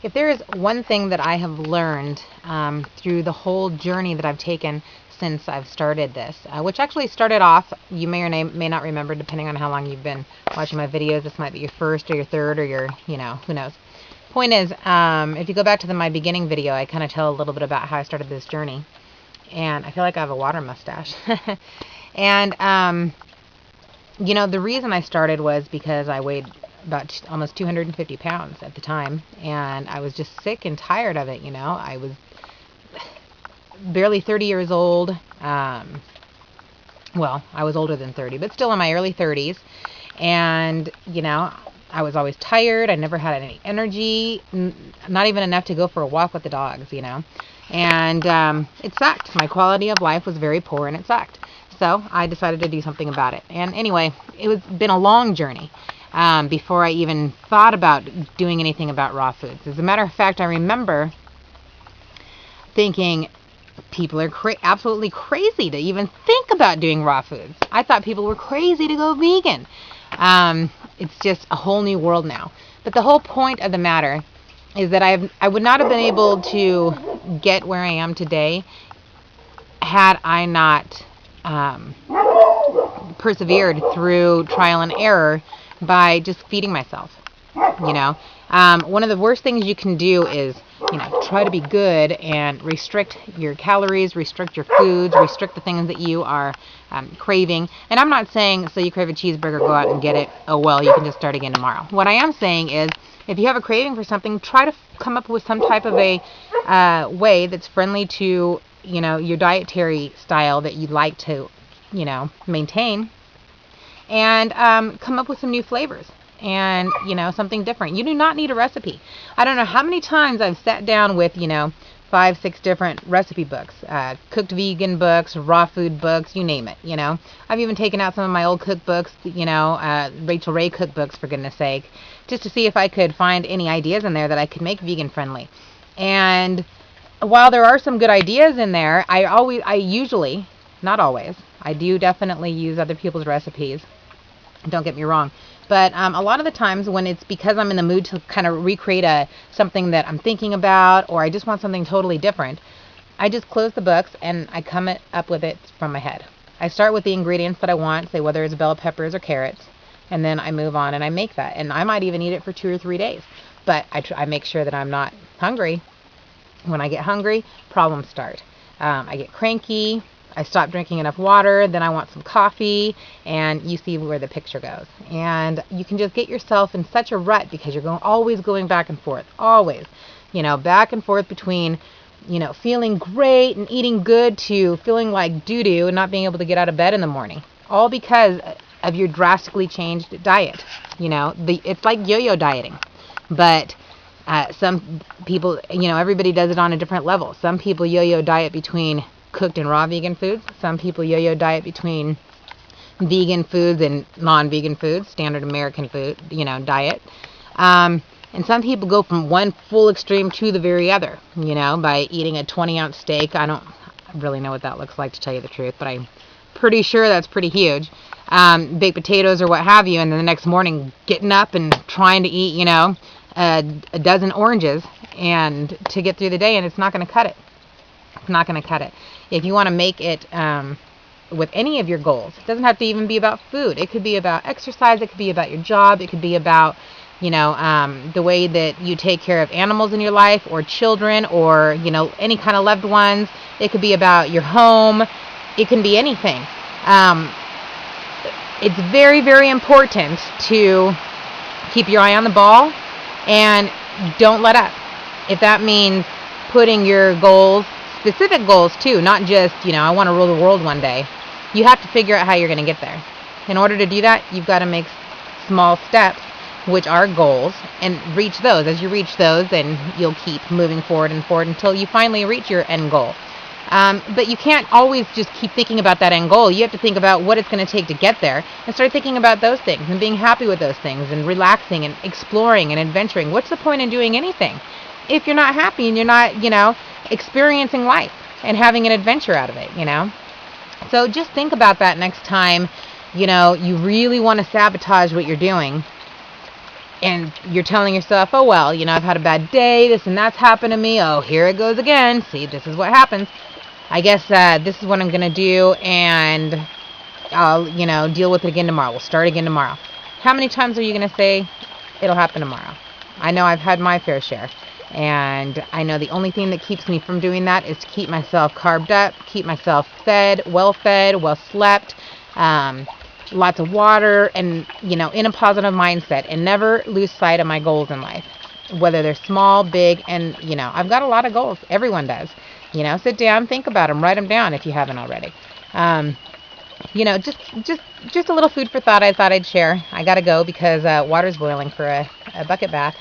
If there is one thing that I have learned through the whole journey that I've taken since I've started this, which actually started off, you may or may not remember, depending on how long you've been watching my videos. This might be your first or your third or your, who knows. Point is, if you go back to my beginning video, I kind of tell a little bit about how I started this journey. And I feel like I have a water mustache. And, the reason I started was because I weighed about almost 250 pounds at the time, and I was just sick and tired of it. I was barely 30 years old. Well, I was older than 30, but still in my early 30s. And, I was always tired. I never had any energy, not even enough to go for a walk with the dogs, And it sucked. My quality of life was very poor, and it sucked. So I decided to do something about it. And anyway, been a long journey before I even thought about doing anything about raw foods. As a matter of fact, I remember thinking people are absolutely crazy to even think about doing raw foods. I thought people were crazy to go vegan. It's just a whole new world now. But the whole point of the matter is that I would not have been able to get where I am today had I not persevered through trial and error by just feeding myself. One of the worst things you can do is, try to be good and restrict your calories, restrict your foods, restrict the things that you are craving. And I'm not saying, so you crave a cheeseburger, go out and get it. Oh, well, you can just start again tomorrow. What I am saying is, if you have a craving for something, try to come up with some type of a way that's friendly to, your dietary style that you'd like to, maintain, and come up with some new flavors and, something different. You do not need a recipe. I don't know how many times I've sat down with, 5, 6 different recipe books, cooked vegan books, raw food books, you name it, I've even taken out some of my old cookbooks, Rachel Ray cookbooks, for goodness sake, just to see if I could find any ideas in there that I could make vegan friendly. And while there are some good ideas in there, I usually, not always, I do definitely use other people's recipes. Don't get me wrong. But a lot of the times when it's because I'm in the mood to kind of recreate something that I'm thinking about, or I just want something totally different, I just close the books and I come up with it from my head. I start with the ingredients that I want, say whether it's bell peppers or carrots, and then I move on and I make that. And I might even eat it for 2 or 3 days. But I make sure that I'm not hungry. When I get hungry, problems start. I get cranky. I stop drinking enough water, then I want some coffee, and you see where the picture goes. And you can just get yourself in such a rut because you're always going back and forth, always, back and forth between, feeling great and eating good to feeling like doo-doo and not being able to get out of bed in the morning, all because of your drastically changed diet. It's like yo-yo dieting, but some people, everybody does it on a different level. Some people yo-yo diet between cooked and raw vegan foods. Some people yo-yo diet between vegan foods and non-vegan foods, standard American food, diet. And some people go from one full extreme to the very other, by eating a 20-ounce steak. I don't really know what that looks like, to tell you the truth, but I'm pretty sure that's pretty huge. Baked potatoes or what have you, and then the next morning getting up and trying to eat, a dozen oranges and to get through the day, and it's not going to cut it. It's not going to cut it. If you want to make it with any of your goals, it doesn't have to even be about food. It could be about exercise. It could be about your job. It could be about, the way that you take care of animals in your life, or children, or, any kind of loved ones. It could be about your home. It can be anything. It's very, very important to keep your eye on the ball and don't let up. If that means putting your goals, specific goals too, not just, I want to rule the world one day. You have to figure out how you're going to get there. In order to do that, you've got to make small steps, which are goals, and reach those. As you reach those, then you'll keep moving forward and forward until you finally reach your end goal. But you can't always just keep thinking about that end goal. You have to think about what it's going to take to get there, and start thinking about those things and being happy with those things and relaxing and exploring and adventuring. What's the point in doing anything if you're not happy and you're not, experiencing life and having an adventure out of it, So just think about that next time, you really want to sabotage what you're doing. and you're telling yourself, oh, well, I've had a bad day, this and that's happened to me, oh, here it goes again, see, this is what happens. I guess this is what I'm going to do, and I'll, deal with it again tomorrow. We'll start again tomorrow. How many times are you going to say it'll happen tomorrow? I know I've had my fair share. And I know the only thing that keeps me from doing that is to keep myself carved up, keep myself fed, well slept, lots of water, and, in a positive mindset, and never lose sight of my goals in life, whether they're small, big, and, I've got a lot of goals. Everyone does. Sit down, think about them, write them down if you haven't already. Just a little food for thought I thought I'd share. I gotta go because water's boiling for a bucket bath.